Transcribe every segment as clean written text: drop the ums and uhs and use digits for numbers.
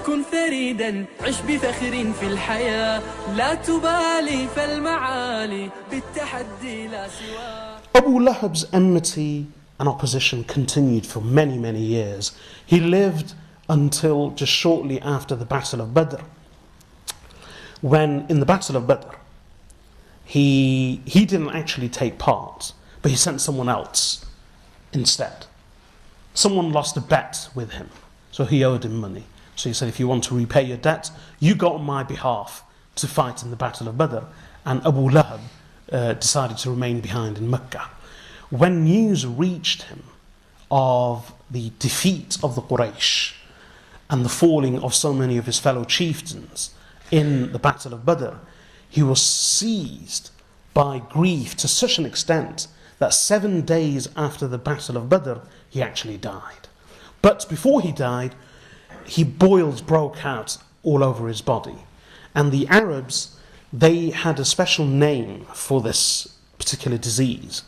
كن فريدا عش بفخر في الحياة لا تبالي فالمعالي بالتحدي لا سواه. Abu Lahab's enmity and opposition continued for many, many years. He lived until just shortly after the Battle of Badr. When in the Battle of Badr, he didn't actually take part, but he sent someone else instead. Someone lost a bet with him, so he owed him money. So he said, if you want to repay your debt, you go on my behalf to fight in the Battle of Badr. And Abu Lahab decided to remain behind in Mecca. When news reached him of the defeat of the Quraysh and the falling of so many of his fellow chieftains in the Battle of Badr, he was seized by grief to such an extent that 7 days after the Battle of Badr, he actually died. But before he died, boils broke out all over his body. And the Arabs, they had a special name for this particular disease.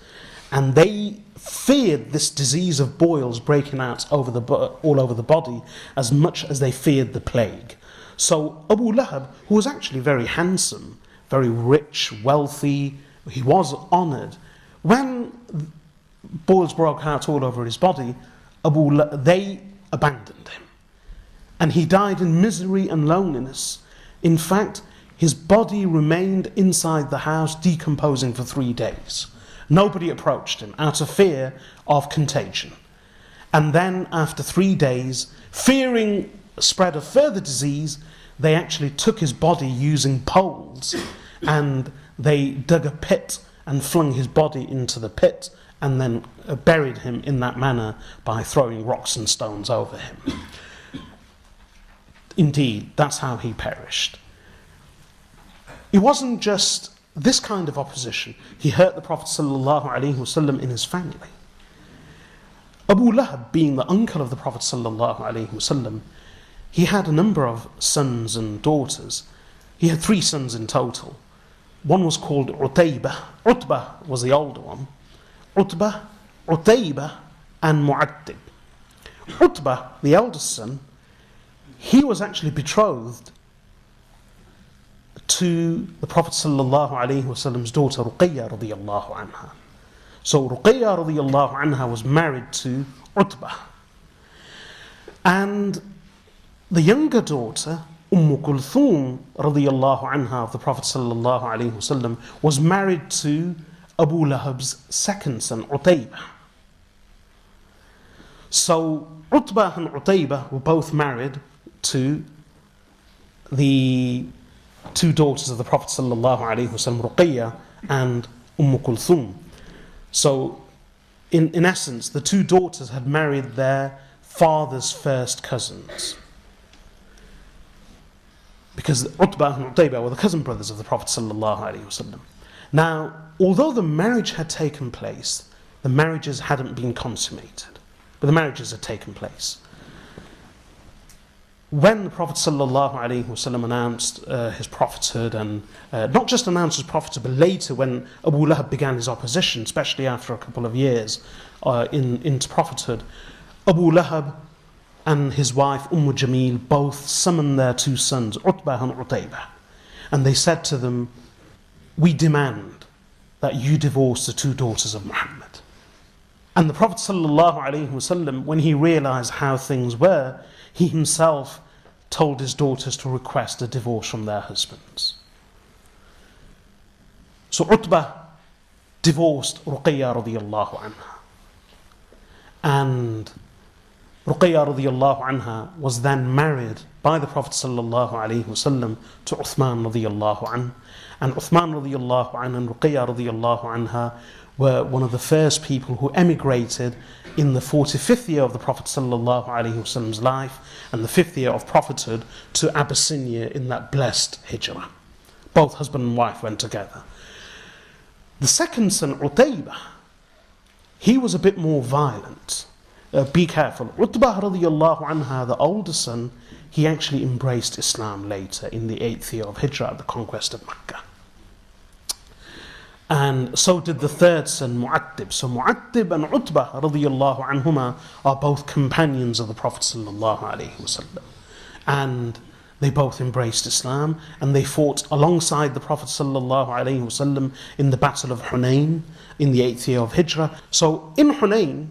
And they feared this disease of boils breaking out all over the body as much as they feared the plague. So Abu Lahab, who was actually very handsome, very rich, wealthy, he was honoured. When boils broke out all over his body, they abandoned him. And he died in misery and loneliness. In fact, his body remained inside the house decomposing for 3 days. Nobody approached him out of fear of contagion. And then after 3 days, fearing spread of further disease, they actually took his body using poles and they dug a pit and flung his body into the pit and then buried him in that manner by throwing rocks and stones over him. Indeed, that's how he perished. It wasn't just this kind of opposition. He hurt the Prophet ﷺ in his family. Abu Lahab, being the uncle of the Prophet ﷺ, he had a number of sons and daughters. He had 3 sons in total. One was called Utaybah. Utbah was the older one. Utbah, Utaybah, and Mu'attib. Utbah, the eldest son, he was actually betrothed to the Prophet ﷺ's daughter Ruqayya radiyallahu anha. So Ruqayya radiyallahu anha was married to Utbah. And the younger daughter, Kulthum radiyallahu anha of the Prophet ﷺ was married to Abu Lahab's second son, Utaybah. So Utbah and Utaybah were both married to the 2 daughters of the Prophet ﷺ, Ruqayya and Kulthum. So in essence, the 2 daughters had married their father's first cousins. Because Utbah and Utaybah were the cousin brothers of the Prophet ﷺ. Now, although the marriage had taken place, the marriages hadn't been consummated. But the marriages had taken place. When the Prophet ﷺ announced his prophethood, and not just announced his prophethood, but later when Abu Lahab began his opposition, especially after a couple of years into prophethood, Abu Lahab and his wife Jamil both summoned their 2 sons, Utbah and Utaybah. And they said to them, we demand that you divorce the 2 daughters of Muhammad. And the Prophet ﷺ, when he realized how things were, he himself told his daughters to request a divorce from their husbands. So Utbah divorced Ruqayya radiyallahu anha. And Ruqayya radiyallahu anha was then married by the Prophet ﷺ to Uthman radiyallahu anhu. And Uthman radiyallahu anhu and Ruqayya radiyallahu anha were one of the first people who emigrated in the 45th year of the Prophet ﷺ's life and the 5th year of prophethood to Abyssinia in that blessed hijrah. Both husband and wife went together. The second son, Utaybah, he was a bit more violent. Be careful. Utbah radiyallahu anha, the older son, he actually embraced Islam later in the 8th year of Hijrah, the conquest of Mecca. And so did the third son, Mu'attib. So Mu'attib and Utbah radiyallahu anhuma are both companions of the Prophet sallallahu alaihi wasallam. and they both embraced Islam, and they fought alongside the Prophet ﷺ in the Battle of Hunayn in the 8th year of Hijrah. So in Hunayn,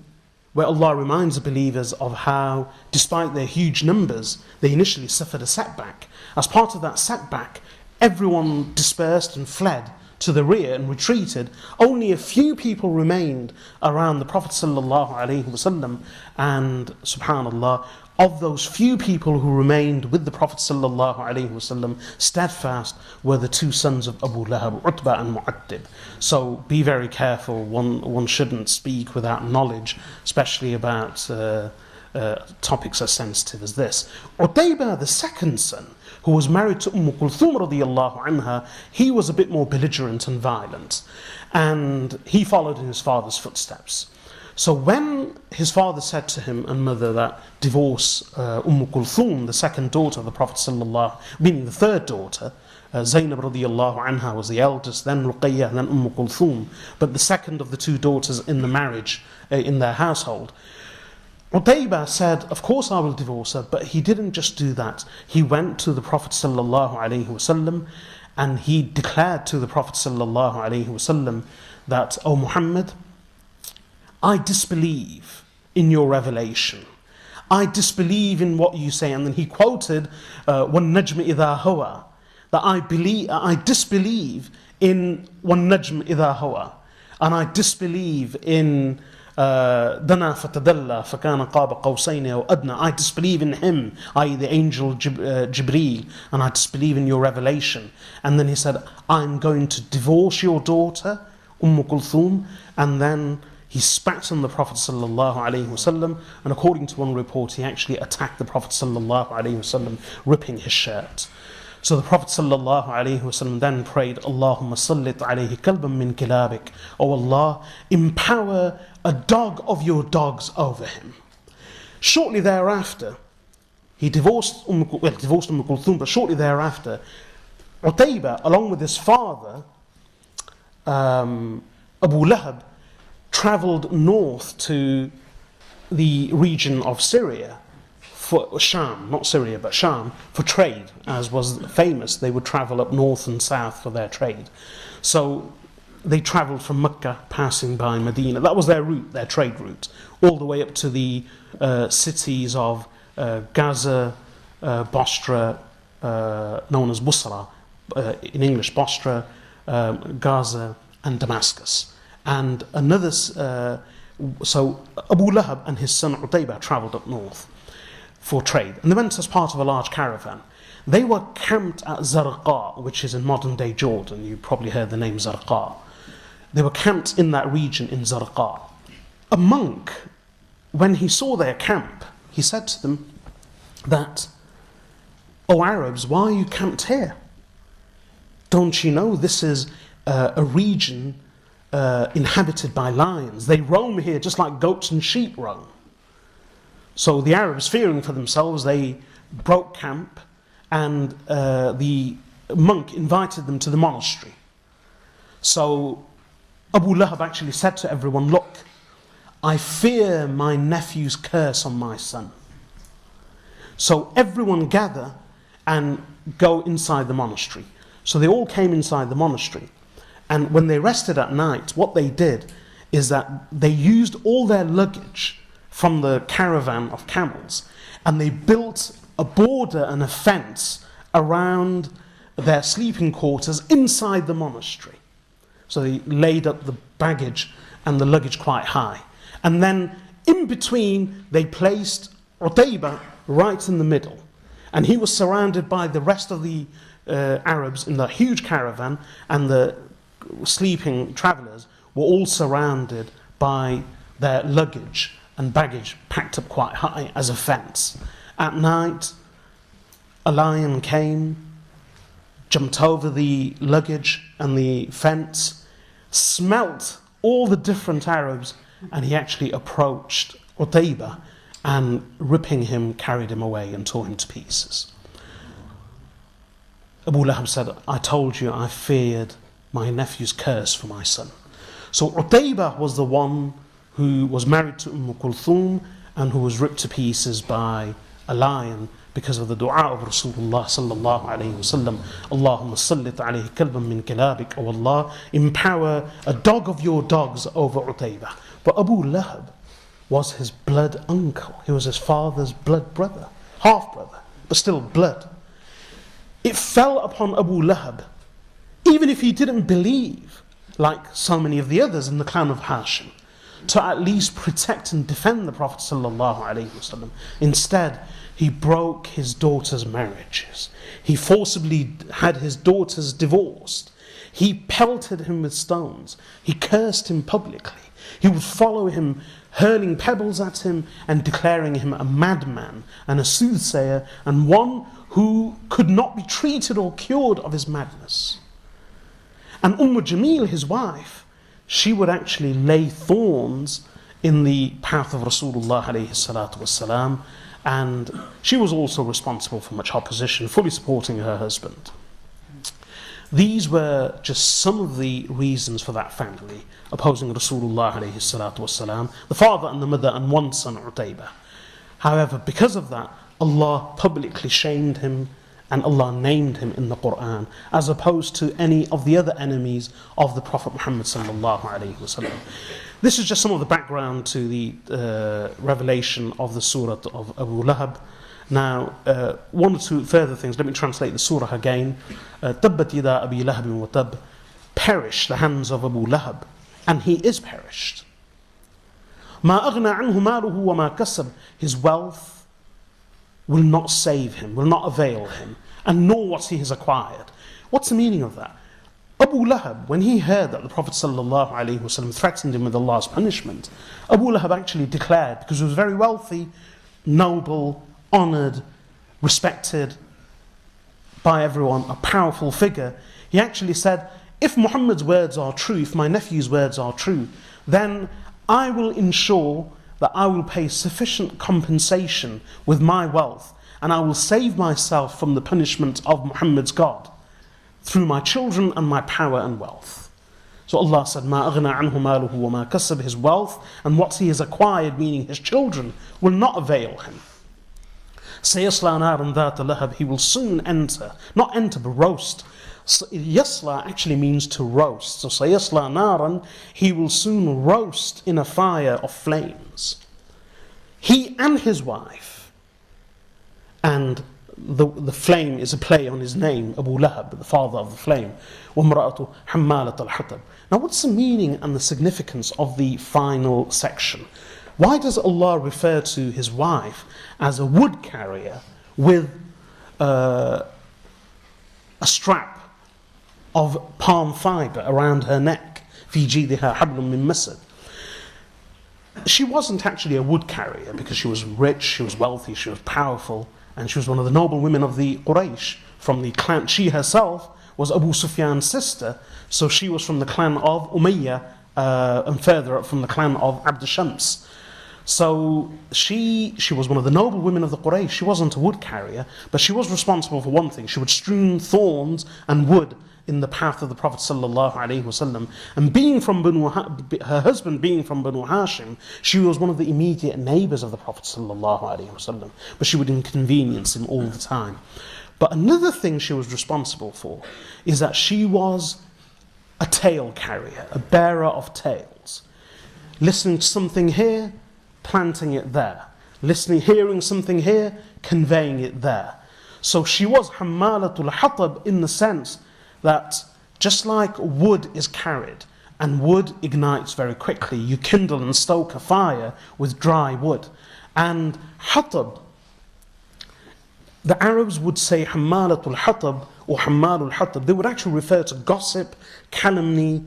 where Allah reminds the believers of how, despite their huge numbers, they initially suffered a setback. As part of that setback, everyone dispersed and fled to the rear and retreated. Only a few people remained around the Prophet ﷺ, and subhanallah, of those few people who remained with the Prophet ﷺ steadfast were the two sons of Abu Lahab, Utbah and Mu'attib. So be very careful, one shouldn't speak without knowledge, especially about topics as sensitive as this. Utaybah, the second son, who was married to Kulthum radiyallahu anha, he was a bit more belligerent and violent, and he followed in his father's footsteps. So when his father said to him and mother that divorce Kulthum, the second daughter of the Prophet sallallahu, meaning the third daughter, Zainab radiyallahu anha was the eldest, then Ruqayyah, then Kulthum, but the second of the two daughters in the marriage, in their household. Utaybah said, of course I will divorce her, but he didn't just do that. He went to the Prophet ﷺ and he declared to the Prophet ﷺ that, O Muhammad, I disbelieve in your revelation. I disbelieve in what you say. And then he quoted, وَالنَّجْمِ إِذَا هَوَى, that I disbelieve in وَالنَّجْمِ إِذَا هَوَى, and I disbelieve in دنا فتدلى فكان قاب قوسين أو أدنى. I disbelieve in him, i.e. the angel Jibreel, and I disbelieve in your revelation. And then he said, I'm going to divorce your daughter Kulthum. And then he spat on the Prophet ﷺ, and according to one report, he actually attacked the Prophet ﷺ, ripping his shirt. So the Prophet ﷺ then prayed, Allahumma sallit alayhi kalban min kilabik. O Allah, empower a dog of your dogs over him. Shortly thereafter, he divorced Kulthum, but shortly thereafter, Utaybah, along with his father, Abu Lahab, travelled north to the region of Syria, for Sham, not Syria, but Sham, for trade, as was famous. They would travel up north and south for their trade. So they travelled from Mecca, passing by Medina. That was their route, their trade route, all the way up to the cities of Gaza, Bosra, known as Busra, in English Bosra, Gaza, and Damascus. And another, so Abu Lahab and his son Utaybah travelled up north for trade, and they went as part of a large caravan. They were camped at Zarqa, which is in modern day Jordan. You probably heard the name Zarqa. They were camped in that region in Zarqa. A monk, when he saw their camp, he said to them that, O Arabs, why are you camped here? Don't you know this is a region inhabited by lions? They roam here just like goats and sheep roam. So the Arabs, fearing for themselves, they broke camp, and the monk invited them to the monastery. So Abu Lahab actually said to everyone, look, I fear my nephew's curse on my son. So everyone gather and go inside the monastery. So they all came inside the monastery. And when they rested at night, what they did is that they used all their luggage from the caravan of camels, and they built a border and a fence around their sleeping quarters inside the monastery. So they laid up the baggage and the luggage quite high. And then in between, they placed Utaybah right in the middle. And he was surrounded by the rest of the Arabs in the huge caravan, and the sleeping travellers were all surrounded by their luggage and baggage packed up quite high as a fence. At night, a lion came, jumped over the luggage and the fence, smelt all the different Arabs, and he actually approached Utaybah and, ripping him, carried him away and tore him to pieces. Abu Lahab said, I told you I feared my nephew's curse for my son. So Utaybah was the one who was married to Kulthum and who was ripped to pieces by a lion because of the dua of Rasulullah sallallahu alayhi wasallam. Allahumma sallit alayhi kalban min kalabik. Oh Allah, empower a dog of your dogs over Utaybah. But Abu Lahab was his blood uncle. He was his father's blood brother, half brother, but still blood. It fell upon Abu Lahab, even if he didn't believe, like so many of the others in the clan of Hashim, to at least protect and defend the Prophet sallallahu alaihi wasallam. Instead, he broke his daughter's marriages. He forcibly had his daughters divorced. He pelted him with stones. He cursed him publicly. He would follow him, hurling pebbles at him and declaring him a madman and a soothsayer and one who could not be treated or cured of his madness. And Jamil, his wife, she would actually lay thorns in the path of Rasulullah alayhi salatu wasalam, and she was also responsible for much opposition, fully supporting her husband. These were just some of the reasons for that family opposing Rasulullah alayhi salatu wasalam, the father and the mother and one son, Utaybah. However, because of that, Allah publicly shamed him and Allah named him in the Quran, as opposed to any of the other enemies of the Prophet Muhammad sallallahu alayhi wasallam. This is just some of the background to the revelation of the surah of Abu Lahab. Now, one or two further things. Let me translate the surah again. Tabbat yada Abi Lahabin wa tab. Perish the hands of Abu Lahab, and he is perished. Ma aghna anhu maluhu wa ma kasab. His wealth will not save him, will not avail him, and nor what he has acquired. What's the meaning of that? Abu Lahab, when he heard that the Prophet ﷺ threatened him with Allah's punishment, Abu Lahab actually declared, because he was very wealthy, noble, honoured, respected by everyone, a powerful figure, he actually said, if Muhammad's words are true, if my nephew's words are true, then I will ensure that I will pay sufficient compensation with my wealth, and I will save myself from the punishment of Muhammad's God through my children and my power and wealth. So Allah said, Ma aghna anhu maluhu wa ma kasab. His wealth and what he has acquired, meaning his children, will not avail him. Sayasla naran dhata lahab. He will soon enter, not enter but roast. Yasla actually means to roast. So sayasla naran, he will soon roast in a fire of flames. He and his wife. And the flame is a play on his name, Abu Lahab, the father of the flame. وَمْرَأَةُ حَمَّالَةَ الْحَطَبِ. Now what's the meaning and the significance of the final section? Why does Allah refer to his wife as a wood carrier with a strap of palm fibre around her neck? فِي جِيدِهَا حَبْلٌ مِّن مَسَدٍ. She wasn't actually a wood carrier because she was rich, she was wealthy, she was powerful, and she was one of the noble women of the Quraysh from the clan. She herself was Abu Sufyan's sister, so she was from the clan of Umayyah, and further up from the clan of Abd Shams. So she was one of the noble women of the Quraysh. She wasn't a wood carrier, but she was responsible for one thing. She would strewn thorns and wood in the path of the Prophet sallallahu alaihi wasallam. And being from her husband being from Banu Hashim, she was one of the immediate neighbours of the Prophet sallallahu alaihi wasallam. But she would inconvenience him all the time. But another thing she was responsible for is that she was a tale carrier, a bearer of tales. Listening to something here, planting it there. Listening, hearing something here, conveying it there. So she was hammalatul hatab in the sense that just like wood is carried, and wood ignites very quickly, you kindle and stoke a fire with dry wood. And hatab, the Arabs would say hammalatul hatab or hammalul hatab. They would actually refer to gossip, calumny,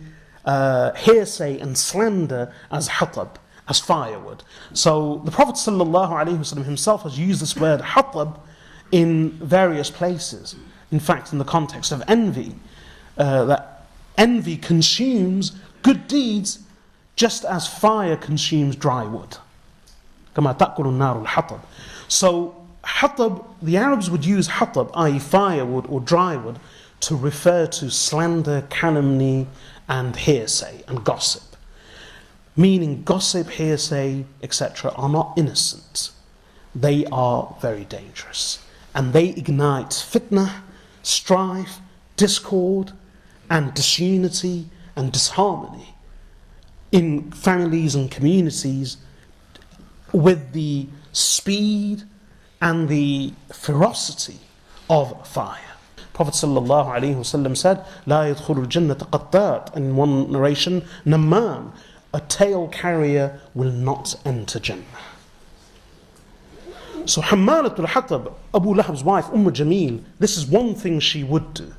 hearsay and slander as hatab, as firewood. So the Prophet ﷺ himself has used this word hatab in various places. In fact, in the context of envy, that envy consumes good deeds just as fire consumes dry wood. كما تأكل النار الحطب. So hatab, the Arabs would use hatab, i.e. firewood or dry wood, to refer to slander, calumny and hearsay and gossip. Meaning gossip, hearsay, etc. are not innocent. They are very dangerous. and they ignite fitna, strife, discord, and disunity and disharmony in families and communities with the speed and the ferocity of fire. Prophet ﷺ said, لا يدخل الجنة قطات. In one narration, Namam, a tale carrier, will not enter Jannah. So Hammalatul Hatab, Abu Lahab's wife, Jamil, this is one thing she would do.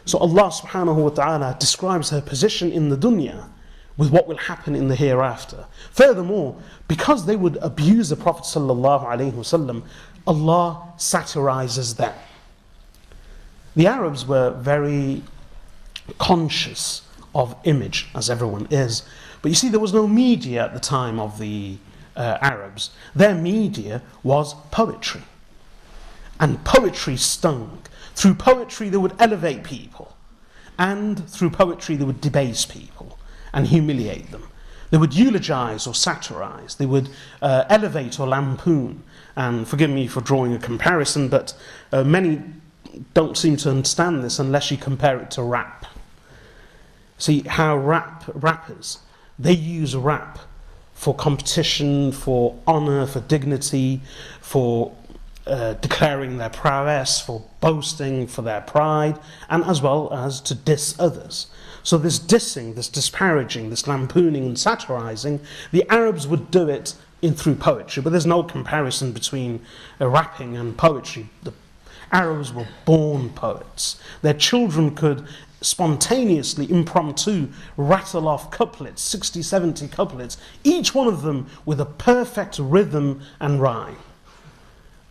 So Allah subhanahu wa ta'ala describes her position in the dunya with what will happen in the hereafter. Furthermore, because they would abuse the Prophet sallallahu alaihi wasallam, Allah satirizes them. The Arabs were very conscious of image, as everyone is. But you see, there was no media at the time of the Arabs. Their media was poetry. And poetry stung. Through poetry they would elevate people. And through poetry they would debase people and humiliate them. They would eulogize or satirize. They would elevate or lampoon. And forgive me for drawing a comparison, but many don't seem to understand this unless you compare it to rap. See how rappers, they use rap for competition, for honor, for dignity, for declaring their prowess, for boasting, for their pride, and as well as to diss others. So this dissing, this disparaging, this lampooning and satirizing, the Arabs would do it through poetry, but there's no comparison between rapping and poetry. The Arabs were born poets. Their children could spontaneously, impromptu, rattle off couplets, 60, 70 couplets, each one of them with a perfect rhythm and rhyme.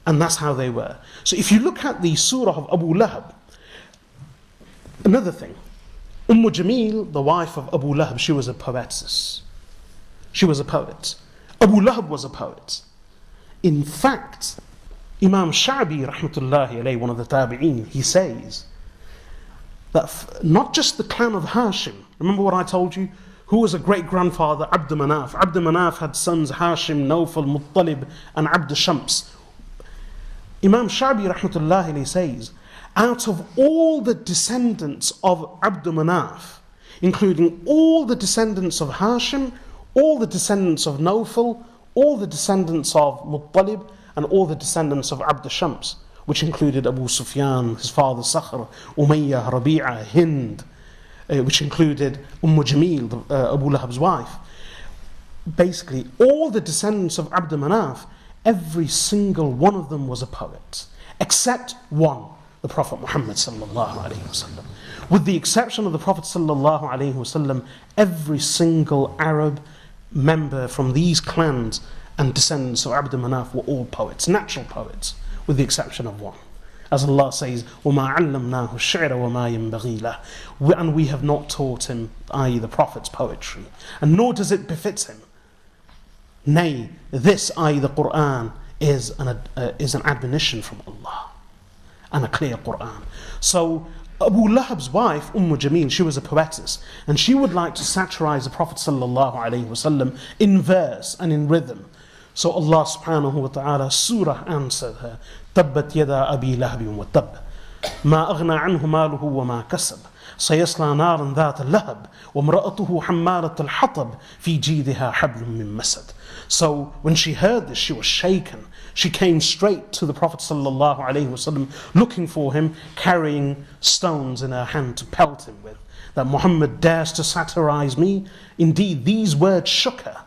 And that's how they were. So if you look at the surah of Abu Lahab, another thing, Jamil, the wife of Abu Lahab, she was a poetess. She was a poet. Abu Lahab was a poet. In fact, Imam Sha'bi, rahmatullahi alayhi, one of the tabi'een, he says that not just the clan of Hashim, remember what I told you, who was a great-grandfather, Abd Manaf. Abd Manaf had sons Hashim, Nawfal, Muttalib, and Abd Shams. Imam Sha'bi, rahmatullahi alayhi, says, out of all the descendants of Abd Manaf, including all the descendants of Hashim, all the descendants of Nawfal, all the descendants of Muttalib, and all the descendants of Abd Shams, which included Abu Sufyan, his father Sakhr, Umayyah, Rabi'ah, Hind, which included Jamil, Abu Lahab's wife. Basically, all the descendants of Abd Manaf, every single one of them was a poet, except one, the Prophet Muhammad sallallahu alaihi wasallam. With the exception of the Prophet sallallahu alaihi wasallam, every single Arab member from these clans and descendants of Abd Manaf were all poets, natural poets, with the exception of one. As Allah says, وَمَا عَلَّمْنَاهُ الشِّعْرَ وَمَا يَنْبَغِي لَهُ. And we have not taught him, i.e. the Prophet's poetry, and nor does it befit him. Nay, this, i.e. the Qur'an, is an admonition from Allah, and a clear Qur'an. So Abu Lahab's wife, Jamil, she was a poetess, and she would like to satirize the Prophet sallallahu alaihi wasallam in verse and in rhythm. So Allah subhanahu wa ta'ala, surah answered her, تَبَّتْ يَدَا أَبِي لَهَبٍ وَتَبَّ مَا أَغْنَى عَنْهُ مَالُهُ وَمَا كَسَبَ سَيَصْلَى نَارًا ذَاتَ اللَّهَبِ وَامْرَأَتُهُ حَمَّالَةَ الْحَطَبِ فِي جِيدِهَا حَبْلٌ مِّن مَسَدٍ. So when she heard this, she was shaken. She came straight to the Prophet sallallahu alaihi wasallam, looking for him, carrying stones in her hand to pelt him with. That Muhammad dares to satirize me. Indeed, these words shook her.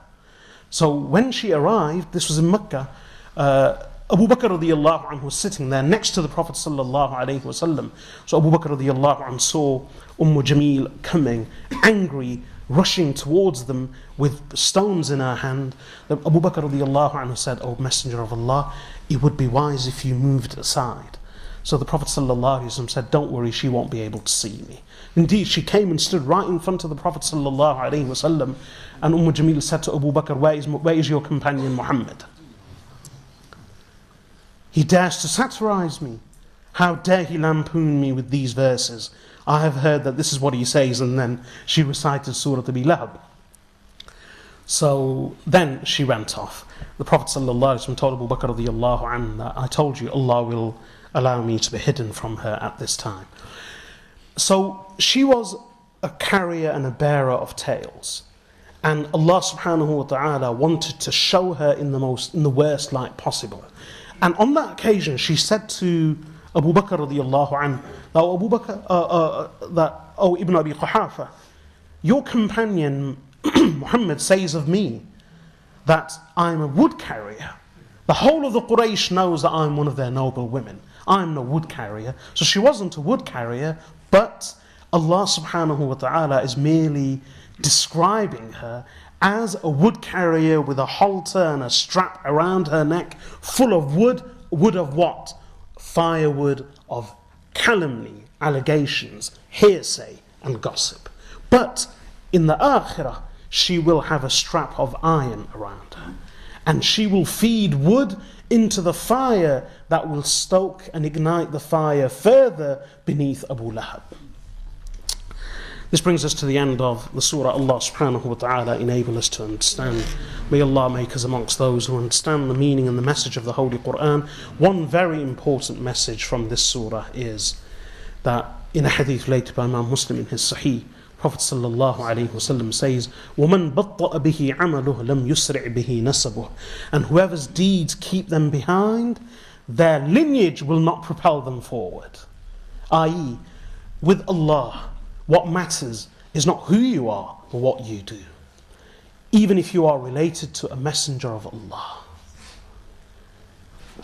So when she arrived, this was in Mecca, Abu Bakr radiallahu anhu was sitting there next to the Prophet sallallahu alaihi wasallam. So Abu Bakr radiallahu anhu saw Jamil coming, angry, rushing towards them with stones in her hand. Abu Bakr radiallahu anhu said, "O Messenger of Allah, it would be wise if you moved aside." So the Prophet sallallahu alaihi wasallam said, "Don't worry, she won't be able to see me." Indeed, she came and stood right in front of the Prophet sallallahu alaihi wasallam, and Jamil said to Abu Bakr, where is your companion Muhammad? He dares to satirize me. How dare he lampoon me with these verses? I have heard that this is what he says. And then she recited Surah Abi Lahab. So then she went off. The Prophet ﷺ told Abu Bakr radiallahu anhu that I told you Allah will allow me to be hidden from her at this time. So she was a carrier and a bearer of tales. And Allah subhanahu wa ta'ala wanted to show her in the worst light possible. And on that occasion, she said to Abu Bakr radiallahu anhu, Abu Bakr, Ibn Abi Quhafa, your companion Muhammad says of me that I'm a wood carrier. The whole of the Quraysh knows that I'm one of their noble women. I'm no wood carrier. So she wasn't a wood carrier, but Allah subhanahu wa ta'ala is merely describing her as a wood carrier with a halter and a strap around her neck full of wood. Wood of what? Firewood of calumny, allegations, hearsay and gossip. But in the akhirah, she will have a strap of iron around her, and she will feed wood into the fire that will stoke and ignite the fire further beneath Abu Lahab. This brings us to the end of the surah. Allah subhanahu wa ta'ala enable us to understand. May Allah make us amongst those who understand the meaning and the message of the Holy Quran. One very important message from this surah is that in a hadith related by Imam Muslim in his Sahih, Prophet sallallahu alaihi wasallam says, وَمَنْ بَطَّأَ بِهِ عَمَلُهُ لَمْ يُسْرِعْ بِهِ نَسَبُهُ. And whoever's deeds keep them behind, their lineage will not propel them forward. I.e., with Allah, what matters is not who you are, but what you do. Even if you are related to a messenger of Allah.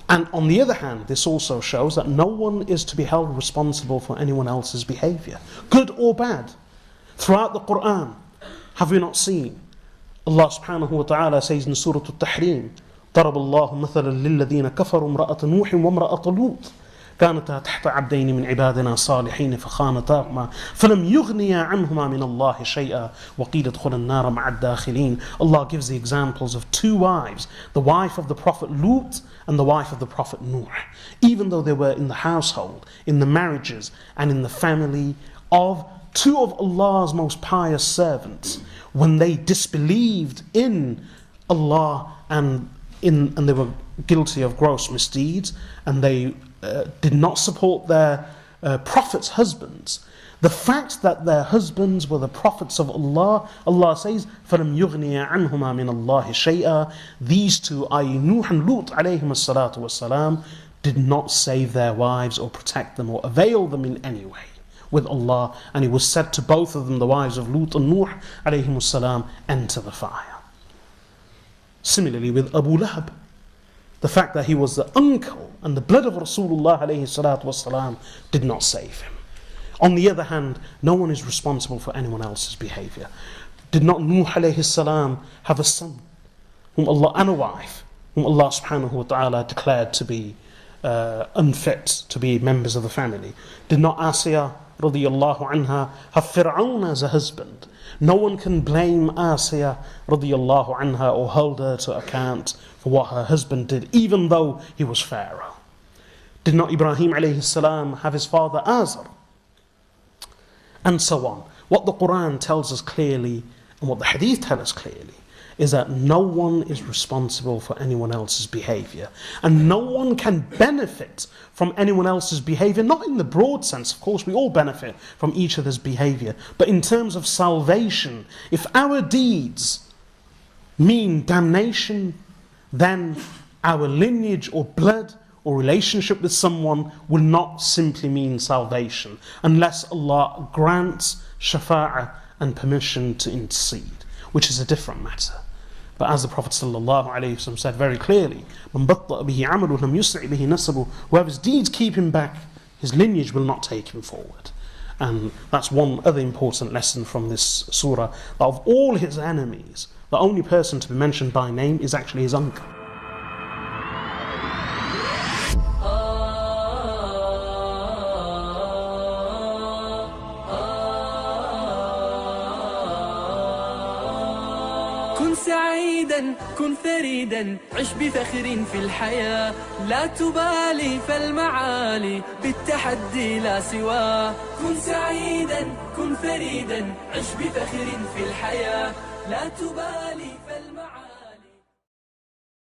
And on the other hand, this also shows that no one is to be held responsible for anyone else's behavior, good or bad. Throughout the Quran, have we not seen? Allah subhanahu wa ta'ala says in Surah Al-Tahrim, ضرب الله مثلا للذين كفروا امرأة نوح وامرأة لوط كانتا تحت عبدين من عبادنا صالحين فخانتاهما فلم يغنيا عنهما من الله شيئا وقيل ادخلا النار مع الداخلين. Allah gives the examples of two wives, the wife of the Prophet Lut and the wife of the Prophet Nuh. Even though they were in the household, in the marriages and in the family of two of Allah's most pious servants, when they disbelieved in Allah and they were guilty of gross misdeeds, and they did not support their prophets' husbands. The fact that their husbands were the prophets of Allah, Allah says, فَلَمْ يُغْنِيَ عَنْهُمَا مِنَ اللَّهِ شَيْئًا. These two, i.e. Nuh and Lut alayhim as-salatu was-salam, did not save their wives or protect them or avail them in any way with Allah. And it was said to both of them, the wives of Lut and Nuh alayhim as-salam, enter the fire. Similarly with Abu Lahab, the fact that he was the uncle and the blood of Rasulullah alayhi salatu wasalam did not save him. On the other hand, no one is responsible for anyone else's behavior. Did not Nuh alayhi salam have a son and a wife whom Allah subhanahu wa ta'ala declared to be unfit to be members of the family? Did not Asiya radiyallahu anha have Fir'aun as a husband? No one can blame Asiya radiyallahu anha or hold her to account for what her husband did, even though he was Pharaoh. Did not Ibrahim alayhi salam have his father Azar? And so on. What the Quran tells us clearly, and what the Hadith tells us clearly, is that no one is responsible for anyone else's behavior. And no one can benefit from anyone else's behavior, not in the broad sense, of course, we all benefit from each other's behavior, but in terms of salvation. If our deeds mean damnation, then our lineage or blood or relationship with someone will not simply mean salvation, unless Allah grants shafa'ah and permission to intercede, which is a different matter. But as the Prophet ﷺ said very clearly, مَنْ بَطَّأَ بِهِ عَمَلُهُ لَمْ يُسْرِعْ بِهِ نَسَبُهُ. Whoever's deeds keep him back, his lineage will not take him forward. And that's one other important lesson from this surah, that of all his enemies, the only person to be mentioned by name is actually his uncle. كن سعيدا كن فريدا عش بفخر في الحياة لا تبالي فالمعالي بالتحدي لا سواه كن سعيدا كن فريدا عش بفخر في الحياة لا تبالي فالمعالي